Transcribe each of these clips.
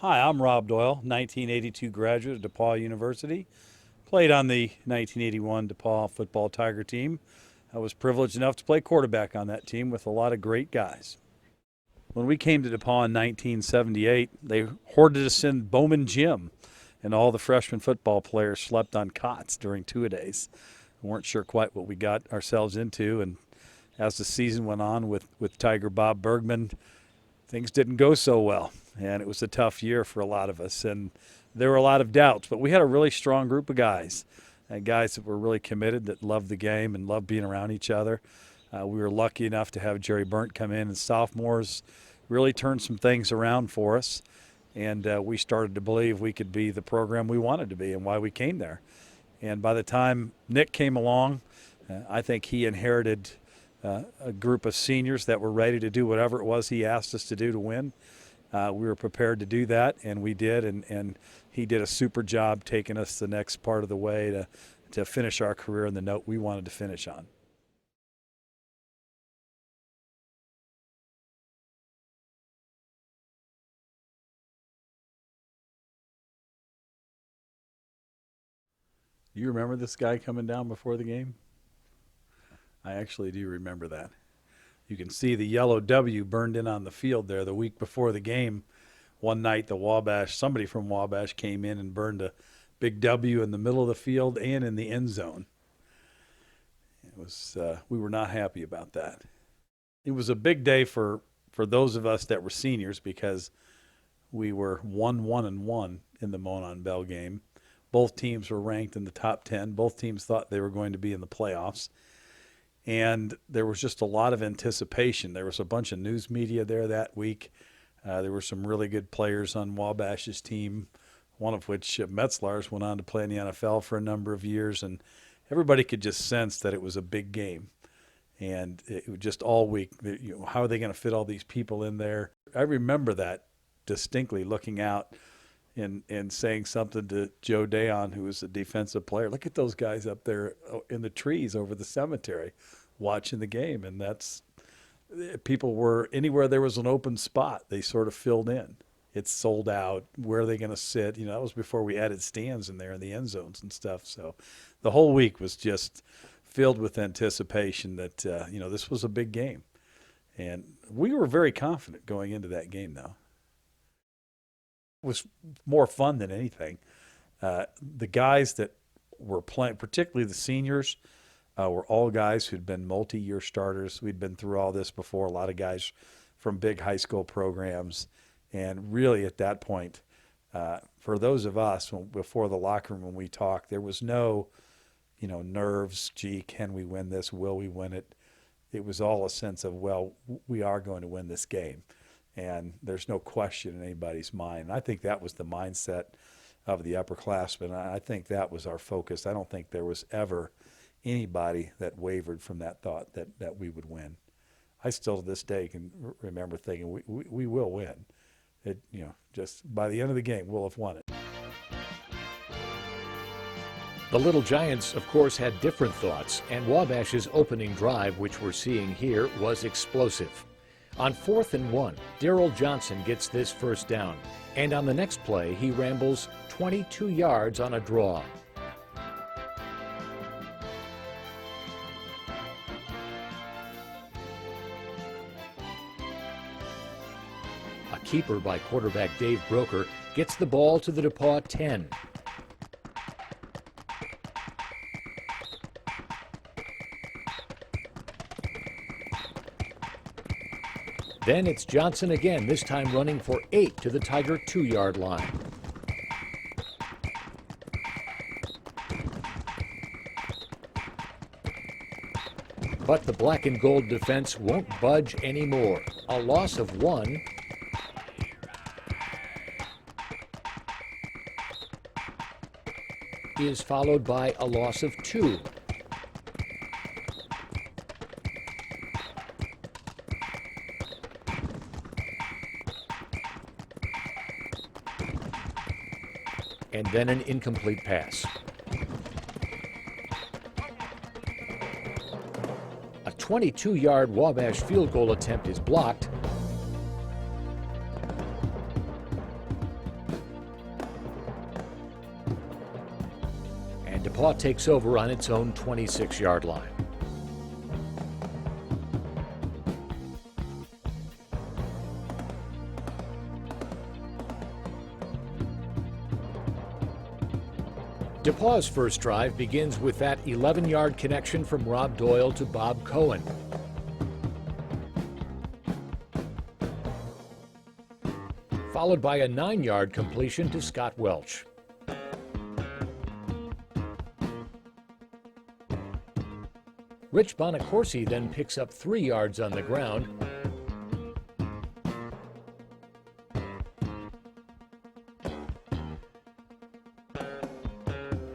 Hi, I'm Rob Doyle, 1982 graduate of DePauw University. Played on the 1981 DePauw football Tiger team. I was privileged enough to play quarterback on that team with a lot of great guys. When we came to DePauw in 1978, they hoarded us in Bowman Gym, and all the freshman football players slept on cots during two-a-days. We weren't sure quite what we got ourselves into, and as the season went on with Tiger Bob Bergman, things didn't go so well, and it was a tough year for a lot of us, and there were a lot of doubts, but we had a really strong group of guys, and guys that were really committed, that loved the game and loved being around each other. We were lucky enough to have Jerry Burnt come in, and sophomores really turned some things around for us, and we started to believe we could be the program we wanted to be and why we came there. And by the time Nick came along, I think he inherited a group of seniors that were ready to do whatever it was he asked us to do to win. We were prepared to do that, and we did, and he did a super job taking us the next part of the way to finish our career on the note we wanted to finish on. You remember this guy coming down before the game? I actually do remember that. You can see the yellow W burned in on the field there the week before the game. One night, somebody from Wabash came in and burned a big W in the middle of the field and in the end zone. We were not happy about that. It was a big day for those of us that were seniors because we were 1-1-1 in the Monon Bell game. Both teams were ranked in the top 10. Both teams thought they were going to be in the playoffs. And there was just a lot of anticipation. There was a bunch of news media there that week. There were some really good players on Wabash's team, one of which, Metzlars, went on to play in the NFL for a number of years. And everybody could just sense that it was a big game. And it was just all week, how are they going to fit all these people in there? I remember that distinctly, looking out and saying something to Joe Dayon, who was a defensive player. Look at those guys up there in the trees over the cemetery watching the game. And people were, anywhere there was an open spot, they sort of filled in. It's sold out. Where are they going to sit? That was before we added stands in there in the end zones and stuff. So the whole week was just filled with anticipation that, this was a big game. And we were very confident going into that game, though. Was more fun than anything. The guys that were playing, particularly the seniors, were all guys who'd been multi-year starters. We'd been through all this before, a lot of guys from big high school programs. And really at that point, for those of us, before the locker room when we talked, there was no, nerves, gee, can we win this? Will we win it? It was all a sense of, well, we are going to win this game. And there's no question in anybody's mind. And I think that was the mindset of the upperclassmen. I think that was our focus. I don't think there was ever anybody that wavered from that thought that we would win. I still to this day can remember thinking we will win. Just by the end of the game, we'll have won it. The Little Giants, of course, had different thoughts, and Wabash's opening drive, which we're seeing here, was explosive. On 4th and 1, Darrell Johnson gets this first down, and on the next play, he rambles 22 yards on a draw. A keeper by quarterback Dave Broker gets the ball to the DePauw 10. Then it's Johnson again, this time running for 8 to the Tiger 2-yard line. But the black and gold defense won't budge anymore. A loss of 1. Is followed by a loss of 2. And then an incomplete pass. A 22-yard Wabash field goal attempt is blocked. DePauw takes over on its own 26-yard line. DePauw's first drive begins with that 11-yard connection from Rob Doyle to Bob Cohen. Followed by a 9-yard completion to Scott Welch. Rich Bonacorsi then picks up 3 yards on the ground.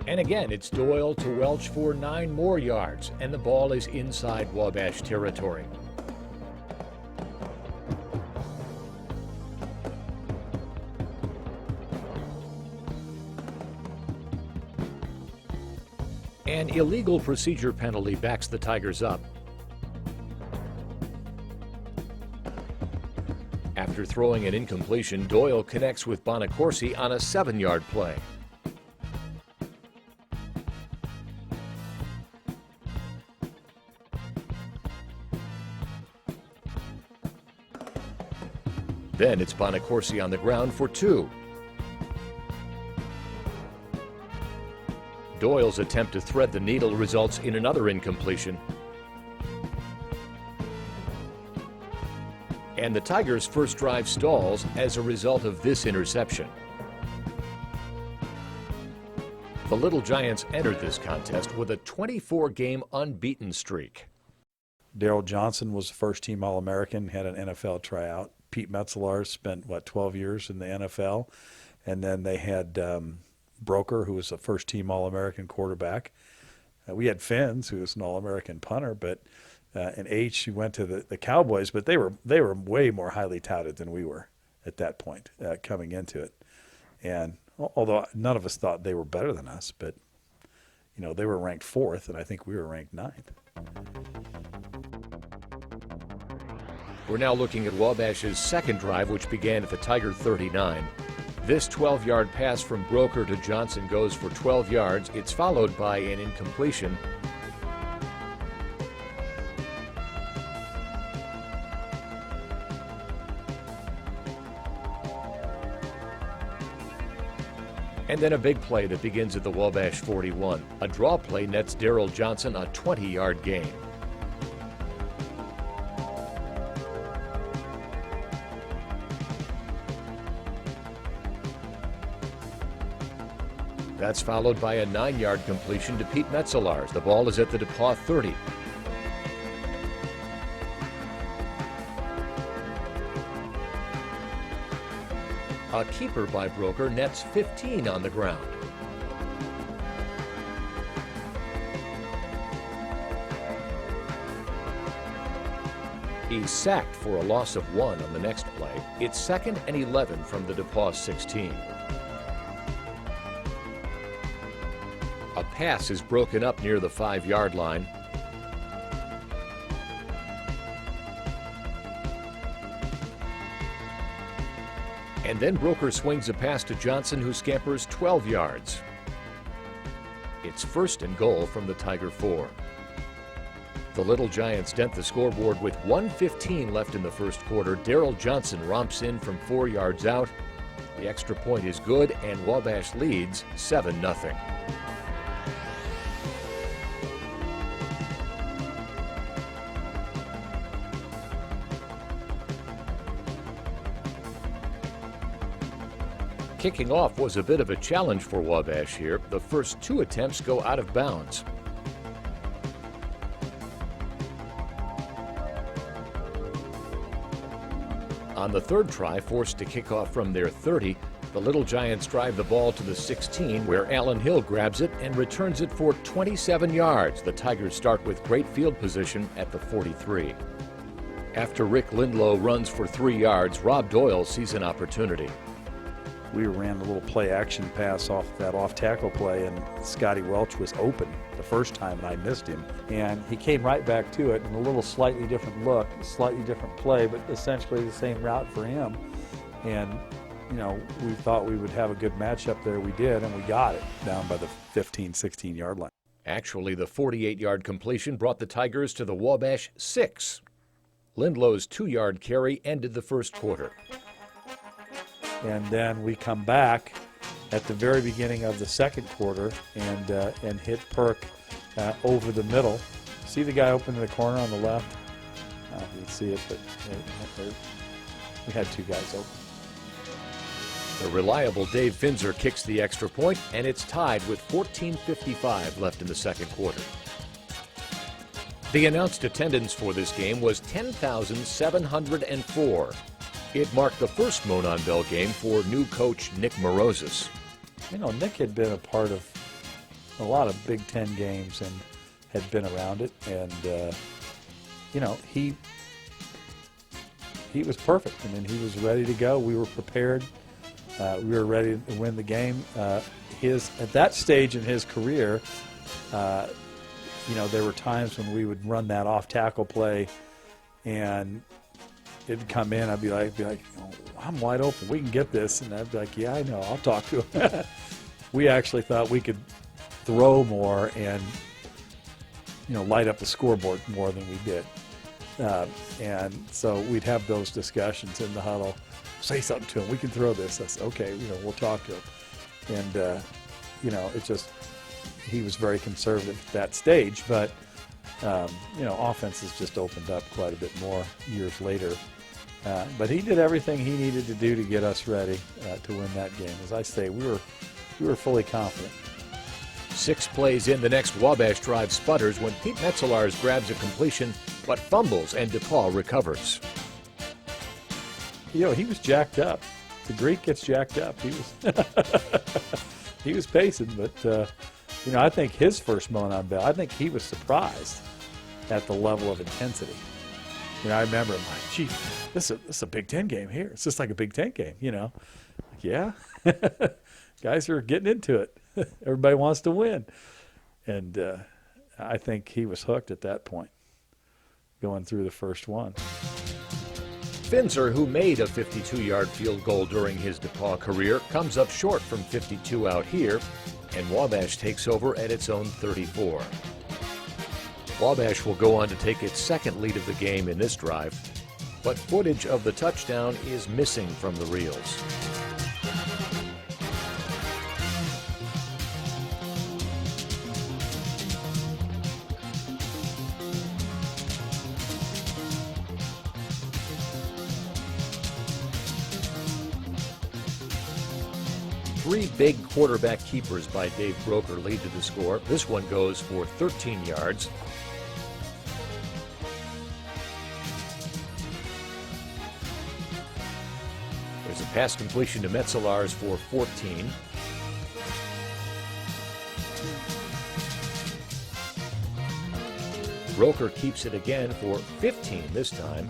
And again, it's Doyle to Welch for 9 more yards, and the ball is inside Wabash territory. An illegal procedure penalty backs the Tigers up. After throwing an incompletion, Doyle connects with Bonacorsi on a 7-yard play. Then it's Bonacorsi on the ground for 2. Doyle's attempt to thread the needle results in another incompletion. And the Tigers' first drive stalls as a result of this interception. The Little Giants entered this contest with a 24-game unbeaten streak. Daryl Johnson was the first-team All-American, had an NFL tryout. Pete Metzelaar spent, 12 years in the NFL. And then they had Broker, who was a first-team All-American quarterback. We had Fins, who was an All-American punter, and H, who went to the Cowboys, but they were way more highly touted than we were at that point coming into it. And although none of us thought they were better than us, but they were ranked 4th, and I think we were ranked 9th. We're now looking at Wabash's second drive, which began at the Tiger 39. This 12-yard pass from Broker to Johnson goes for 12 yards. It's followed by an incompletion. And then a big play that begins at the Wabash 41. A draw play nets Daryl Johnson a 20-yard gain. That's followed by a 9-yard completion to Pete Metzelaar. The ball is at the DePauw 30. A keeper by Broker nets 15 on the ground. He's sacked for a loss of 1 on the next play. It's 2nd and 11 from the DePauw 16. A pass is broken up near the 5-yard line. And then Broker swings a pass to Johnson, who scampers 12 yards. It's 1st and goal from the Tiger 4. The Little Giants dent the scoreboard with 1:15 left in the first quarter. Daryl Johnson romps in from 4 yards out. The extra point is good, and Wabash leads 7-0. Kicking off was a bit of a challenge for Wabash here. The first 2 attempts go out of bounds. On the 3rd try, forced to kick off from their 30, the Little Giants drive the ball to the 16, where Allen Hill grabs it and returns it for 27 yards. The Tigers start with great field position at the 43. After Rick Lindlow runs for 3 yards, Rob Doyle sees an opportunity. We ran a little play-action pass off that off-tackle play, and Scotty Welch was open the first time, and I missed him. And he came right back to it in a little slightly different look, a slightly different play, but essentially the same route for him. And we thought we would have a good matchup there. We did, and we got it down by the 15, 16-yard line. Actually, the 48-yard completion brought the Tigers to the Wabash 6. Lindlow's 2-yard carry ended the first quarter. And then we come back at the very beginning of the second quarter and hit Perk over the middle. See the guy open in the corner on the left? You can see it, but we had two guys open. The reliable Dave Finzer kicks the extra point, and it's tied with 14:55 left in the second quarter. The announced attendance for this game was 10,704. It marked the first Monon Bell game for new coach Nick Mourouzis. Nick had been a part of a lot of Big Ten games and had been around it, and he was perfect. I mean, he was ready to go. We were prepared. We were ready to win the game. At that stage in his career, there were times when we would run that off tackle play, and it'd come in. I'd be like, I'm wide open. We can get this, and I'd be like, yeah, I know. I'll talk to him. We actually thought we could throw more and light up the scoreboard more than we did. And so we'd have those discussions in the huddle. Say something to him. We can throw this. I said, okay, we'll talk to him. And, it just, he was very conservative at that stage. But, offense has just opened up quite a bit more years later. But he did everything he needed to do to get us ready to win that game. As I say, we were fully confident. 6 plays in, the next Wabash drive sputters when Pete Metzelaars grabs a completion but fumbles and DePauw recovers. He was jacked up. The Greek gets jacked up. He was pacing, but I think his first Monon Bell, I think he was surprised at the level of intensity. I remember him like, gee, this is a Big Ten game here. It's just like a Big Ten game, Like, yeah, guys are getting into it. Everybody wants to win. And I think he was hooked at that point, going through the first one. Finzer, who made a 52-yard field goal during his DePauw career, comes up short from 52 out here, and Wabash takes over at its own 34. Wabash will go on to take its second lead of the game in this drive, but footage of the touchdown is missing from the reels. Three big quarterback keepers by Dave Broker lead to the score. This one goes for 13 yards. There's a pass completion to Metzelaars for 14. Broker keeps it again for 15 this time.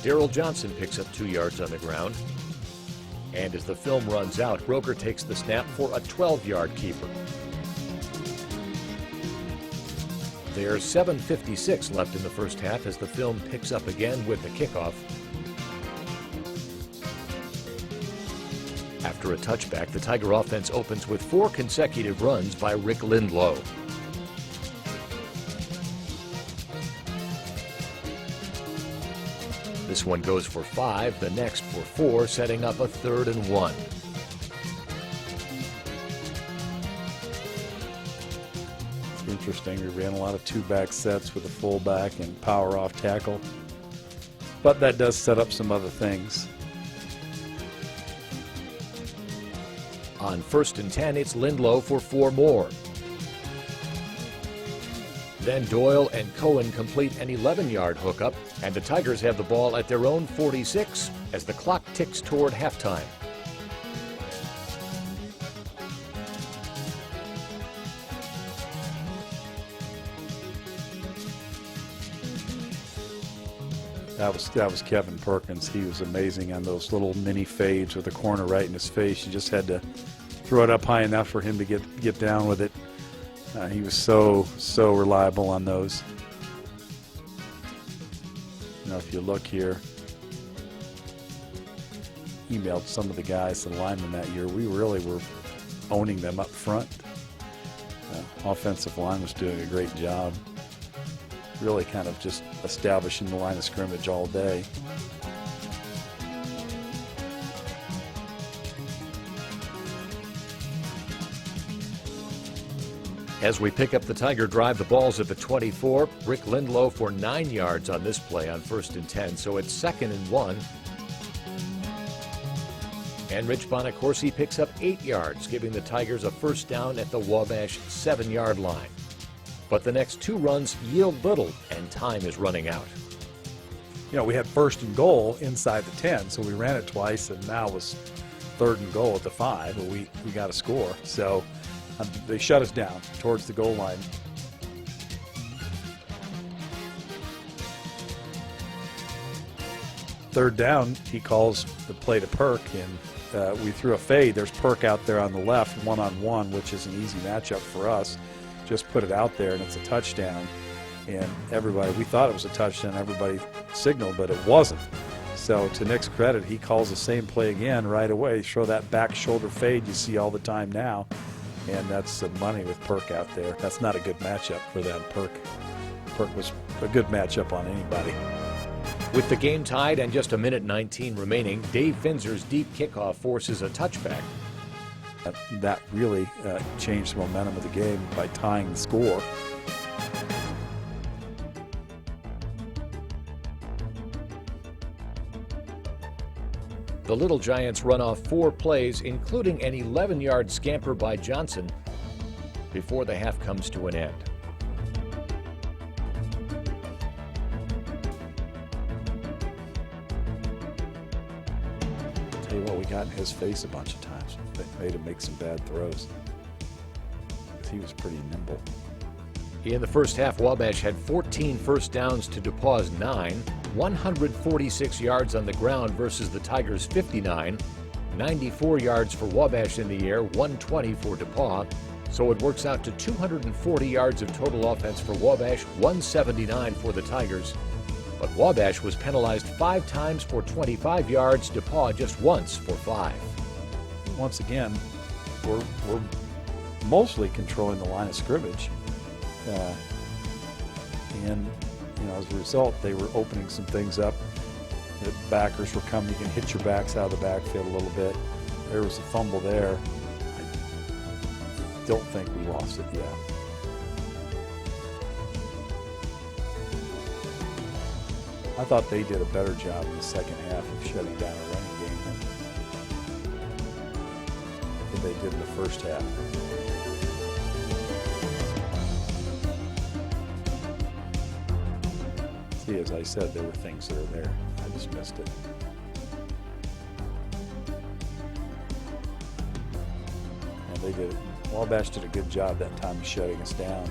Daryl Johnson picks up 2 yards on the ground. And as the film runs out, Broker takes the snap for a 12-yard keeper. There's 7:56 left in the first half as the film picks up again with the kickoff. After a touchback, the Tiger offense opens with 4 consecutive runs by Rick Lindlow. This one goes for 5, the next for 4, setting up a 3rd and 1. It's interesting. We ran a lot of 2-back sets with a fullback and power off tackle. But that does set up some other things. On 1st and 10, it's Lindlow for 4 more. Then Doyle and Cohen complete an 11-yard hookup, and the Tigers have the ball at their own 46 as the clock ticks toward halftime. That was Kevin Perkins. He was amazing on those little mini fades with the corner right in his face. You just had to throw it up high enough for him to get down with it. He was so reliable on those. You know, if you look here, emailed some of the guys, the linemen that year, we really were owning them up front. Offensive line was doing a great job. Really kind of just establishing the line of scrimmage all day. As we pick up the Tiger drive, the ball's at the 24. Rick Lindlow for 9 yards on this play on 1st and 10, so it's 2nd and 1. And Rich Bonacorsi picks up 8 yards, giving the Tigers a first down at the Wabash 7-yard line. But the next 2 runs yield little, and time is running out. You know, we had 1st and goal inside the 10, so we ran it twice, and now it was 3rd and goal at the 5, but we got a score. So they shut us down towards the goal line. Third down, he calls the play to Perk, and we threw a fade. There's Perk out there on the left, one-on-one, which is an easy matchup for us. Just put it out there, and it's a touchdown. And everybody, we thought it was a touchdown. Everybody signaled, but it wasn't. So to Nick's credit, he calls the same play again right away. Show that back shoulder fade you see all the time now. And that's some money with Perk out there. That's not a good matchup for them. Perk was a good matchup on anybody. With the game tied and just 1:19 remaining, Dave Finzer's deep kickoff forces a touchback. That really changed the momentum of the game by tying the score. The Little Giants run off 4 plays, including an 11-yard scamper by Johnson, before the half comes to an end. Tell you what, we got in his face a bunch of times. Made him make some bad throws. He was pretty nimble. In the first half, Wabash had 14 first downs to DePauw's 9, 146 yards on the ground versus the Tigers' 59, 94 yards for Wabash in the air, 120 for DePauw. So it works out to 240 yards of total offense for Wabash, 179 for the Tigers. But Wabash was penalized 5 times for 25 yards, DePauw just once for 5. Once again, we're mostly controlling the line of scrimmage. And, you know, as a result, they were opening some things up. The backers were coming. You can hit your backs out of the backfield a little bit. There was a fumble there. I don't think we lost it yet. I thought they did a better job in the second half of shutting down a running game than they did in the first half. See, as I said, there were things that are there. I just missed it. And they did. Wabash did a good job that time of shutting us down.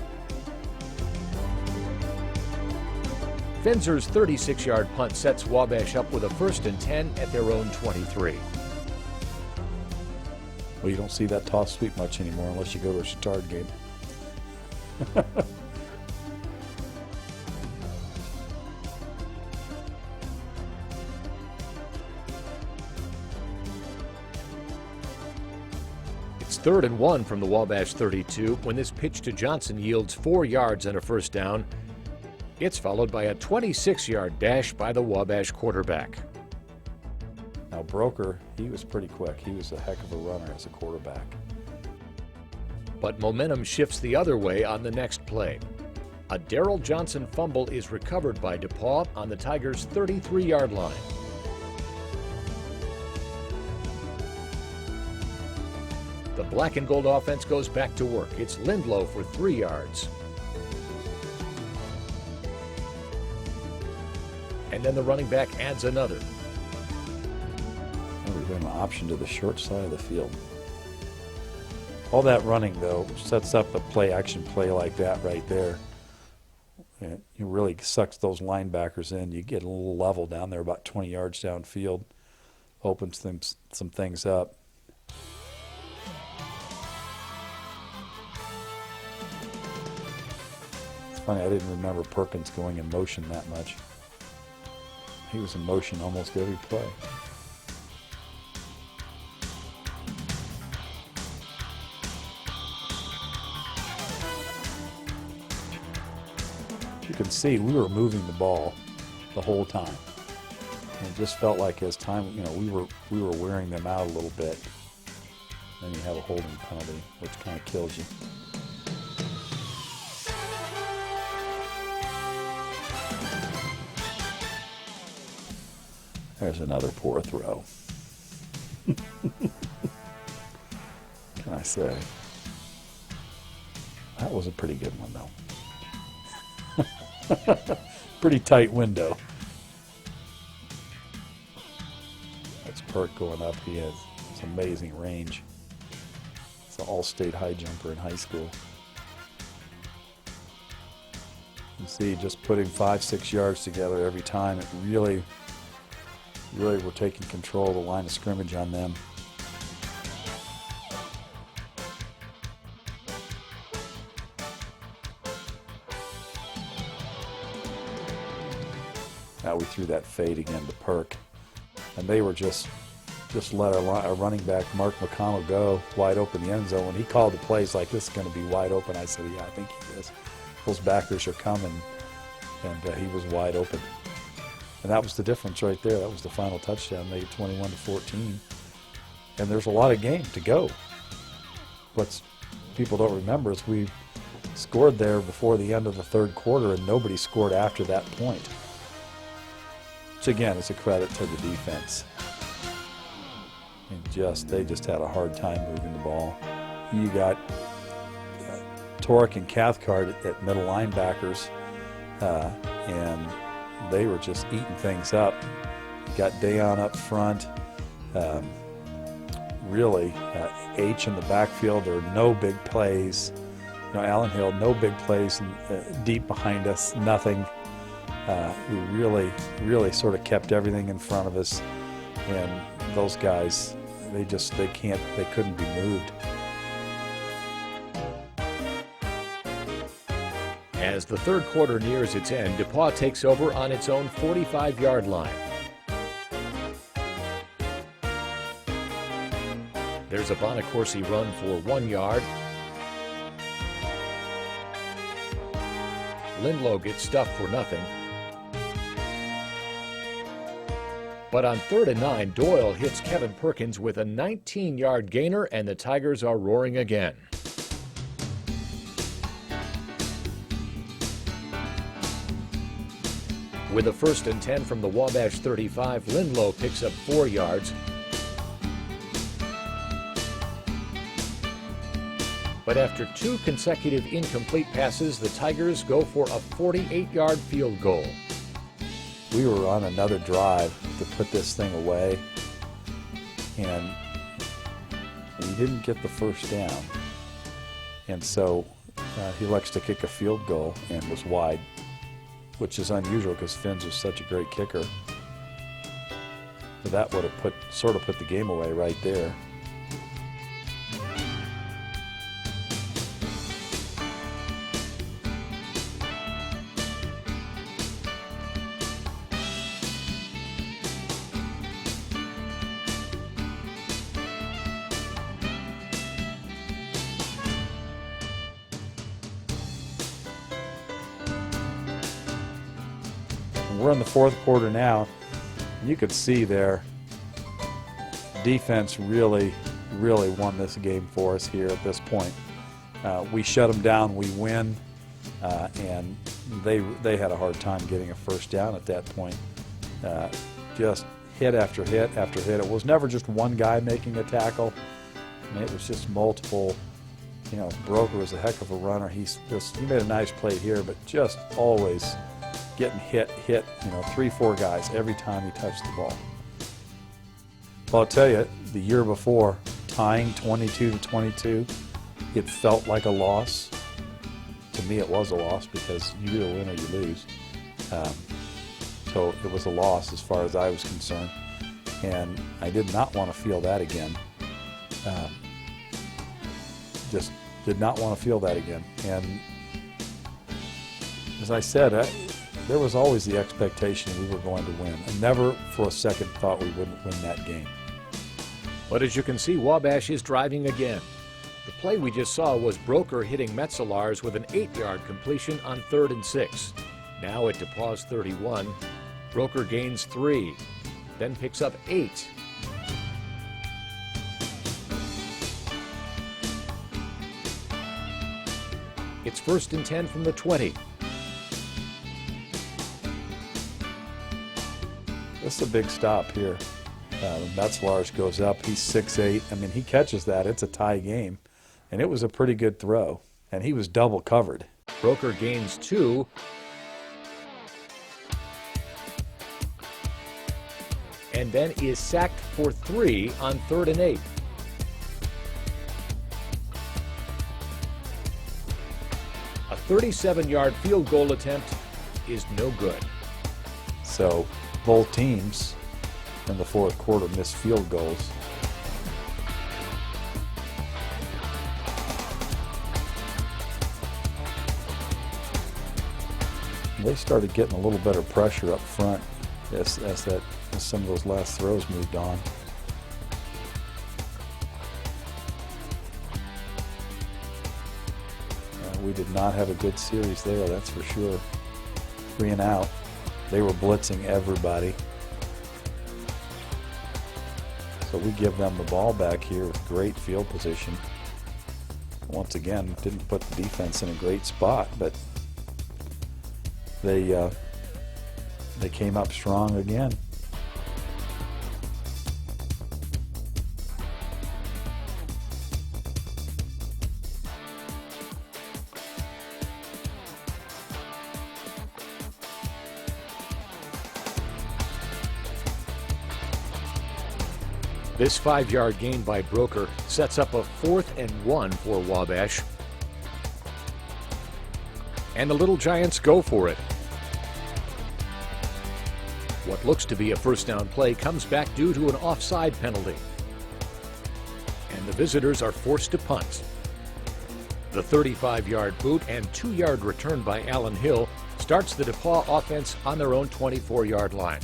Finzer's 36-yard punt sets Wabash up with a 1st and 10 at their own 23. Well, you don't see that toss sweep much anymore unless you go to a Chatard game. It's 3rd and 1 from the Wabash 32 when this pitch to Johnson yields 4 yards and a first down. It's followed by a 26-yard dash by the Wabash quarterback. Now, Broker, he was pretty quick. He was a heck of a runner as a quarterback. But momentum shifts the other way on the next play. A Darrell Johnson fumble is recovered by DePauw on the Tigers' 33-yard line. The black and gold offense goes back to work. It's Lindlow for 3 yards. And then the running back adds another. We've got an option to the short side of the field. All that running, though, sets up a play-action play like that right there. And it really sucks those linebackers in. You get a little level down there about 20 yards downfield. Opens some things up. Funny, I didn't remember Perkins going in motion that much. He was in motion almost every play. You can see we were moving the ball the whole time. And it just felt like as time, we were wearing them out a little bit. Then you have a holding penalty, which kind of kills you. There's another poor throw. What can I say? That was a pretty good one, though. Pretty tight window. That's Perk going up. He has some amazing range. He's an all-state high jumper in high school. You see, just putting 5-6 yards together every time, it really we're taking control of the line of scrimmage on them. Now we threw that fade again to Perk, and they were just let our running back Mark McConnell go wide open the end zone. When he called the plays like this is going to be wide open, I said, yeah, I think he is. Those backers are coming, and he was wide open. And that was the difference right there. That was the final touchdown, made 21-14. And there's a lot of game to go. What people don't remember is we scored there before the end of the third quarter, and nobody scored after that point. So again, it's a credit to the defense. And they just had a hard time moving the ball. You got Torek and Cathcart at middle linebackers, and they were just eating things up. You got Dayon up front. Really, H in the backfield. There were no big plays. Allen Hill, no big plays deep behind us. Nothing. We really sort of kept everything in front of us. And those guys, they couldn't be moved. As the third quarter nears its end, DePauw takes over on its own 45-yard line. There's a Bonacorsi run for 1 yard. Lindlow gets stuffed for nothing. But on 3rd and 9, Doyle hits Kevin Perkins with a 19-yard gainer, and the Tigers are roaring again. With a 1st and 10 from the Wabash 35, Lindlow picks up 4 yards. But after 2 consecutive incomplete passes, the Tigers go for a 48-yard field goal. We were on another drive to put this thing away, and we didn't get the first down. And so he likes to kick a field goal and was wide, which is unusual because Finns was such a great kicker. So that would have sort of put the game away right there. We're in the fourth quarter now. You could see their defense really won this game for us here at this point. We shut them down, we win, and they had a hard time getting a first down at that point. Just hit after hit after hit. It was never just one guy making a tackle. I mean, it was just multiple. Broker was a heck of a runner. He made a nice play here, but just always getting hit, 3-4 guys every time he touched the ball. Well, I'll tell you, the year before, tying 22-22, it felt like a loss. To me, it was a loss because you either win or you lose. So it was a loss as far as I was concerned, and I did not want to feel that again. Just did not want to feel that again. And as I said, there was always the expectation we were going to win. I never for a second thought we wouldn't win that game. But as you can see, Wabash is driving again. The play we just saw was Broker hitting Metzelars with an 8-yard completion on 3rd and 6. Now at DePauw's 31, Broker gains 3, then picks up 8. It's 1st and 10 from the 20. This is a big stop here. Metzelars goes up. He's 6'8". I mean, he catches that. It's a tie game. And it was a pretty good throw. And he was double covered. Broker gains 2. And then is sacked for 3 on 3rd and 8. A 37-yard field goal attempt is no good. So both teams in the fourth quarter missed field goals. They started getting a little better pressure up front as some of those last throws moved on. We did not have a good series there, that's for sure. 3 and out. They were blitzing everybody. So we give them the ball back here with great field position. Once again, didn't put the defense in a great spot, but they came up strong again. This 5-yard gain by Broker sets up a 4th and 1 for Wabash. And the Little Giants go for it. What looks to be a first down play comes back due to an offside penalty. And the visitors are forced to punt. The 35-yard boot and 2-yard return by Allen Hill starts the DePauw offense on their own 24-yard line.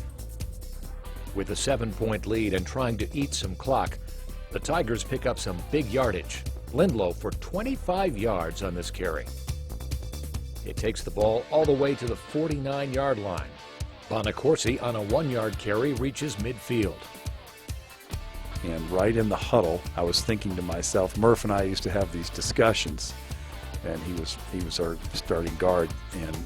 With a 7-point lead and trying to eat some clock, the Tigers pick up some big yardage. Lindlow for 25 yards on this carry. It takes the ball all the way to the 49-yard line. Bonacorsi on a 1-yard carry reaches midfield. And right in the huddle, I was thinking to myself, Murph and I used to have these discussions, and he was our starting guard, and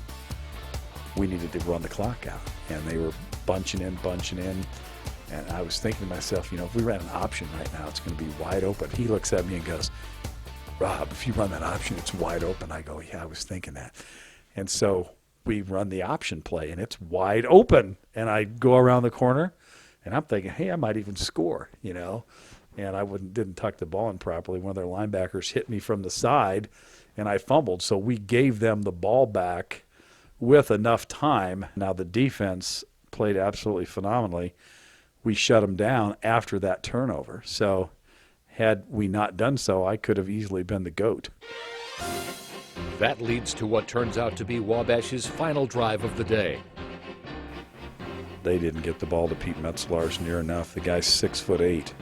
we needed to run the clock out. And they were bunching in, and I was thinking to myself, you know, if we ran an option right now, it's going to be wide open. He looks at me and goes, Rob, if you run that option, it's wide open. I go, yeah, I was thinking that. And so we run the option play, and it's wide open. And I go around the corner, and I'm thinking, hey, I might even score, you know. And I didn't tuck the ball in properly. One of their linebackers hit me from the side, and I fumbled. So we gave them the ball back with enough time. Now the defense played absolutely phenomenally. We shut them down after that turnover. So had we not done so, I could have easily been the GOAT. That leads to what turns out to be Wabash's final drive of the day. They didn't get the ball to Pete Metzelars near enough. The guy's 6'8".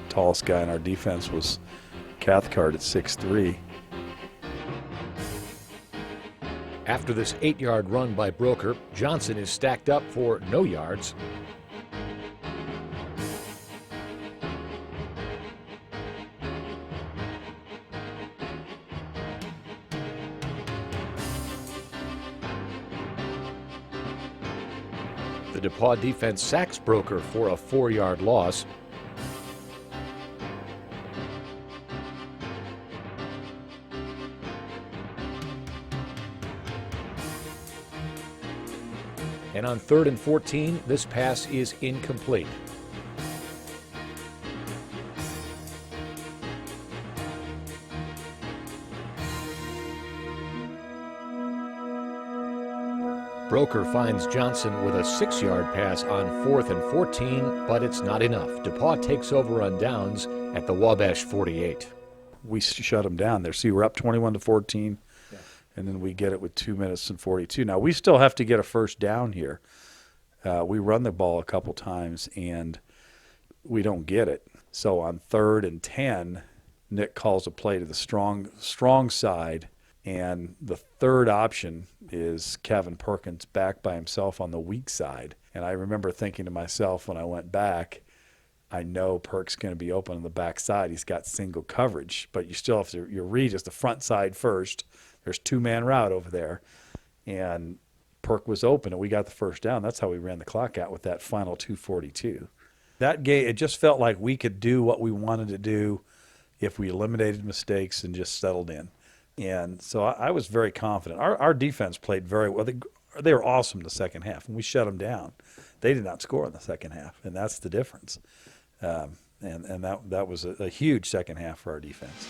Tallest guy in our defense was Cathcart at 6'3". After this 8-yard run by Broker, Johnson is stacked up for no yards. The DePauw defense sacks Broker for a 4-yard loss. And on 3rd and 14, this pass is incomplete. Broker finds Johnson with a 6-yard pass on 4th and 14, but it's not enough. DePauw takes over on downs at the Wabash 48. We shut them down there. See, we're up 21-14. Yeah. and then we get it with 2 minutes and 42. Now, we still have to get a first down here. We run the ball a couple times, and we don't get it. So on 3rd and 10, Nick calls a play to the strong side, and the third option is Kevin Perkins back by himself on the weak side. And I remember thinking to myself when I went back, I know Perk's going to be open on the back side. He's got single coverage, but you still have to, your read is the front side first. There's 2-man route over there, and Perk was open, and we got the first down. That's how we ran the clock out with that final 2:42. That game, it just felt like we could do what we wanted to do if we eliminated mistakes and just settled in. And so I was very confident. Our defense played very well. They were awesome in the second half, and we shut them down. They did not score in the second half, and that's the difference. And that was a huge second half for our defense.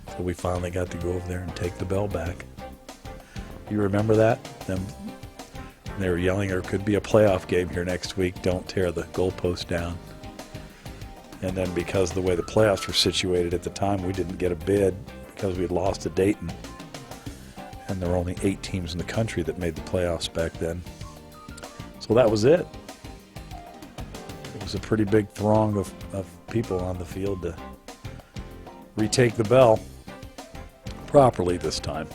So we finally got to go over there and take the bell back. You remember that? They were yelling, there could be a playoff game here next week. Don't tear the goalpost down. And then because of the way the playoffs were situated at the time, we didn't get a bid because we had lost to Dayton. And there were only 8 teams in the country that made the playoffs back then. So that was it. It was a pretty big throng of people on the field to retake the bell properly this time.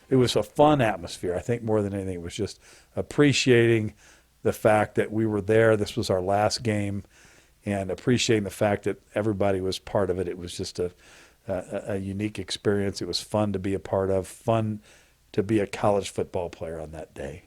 It was a fun atmosphere. I think more than anything, it was just appreciating the fact that we were there. This was our last game, and appreciating the fact that everybody was part of it. It was just a unique experience. It was fun to be a part of, fun to be a college football player on that day.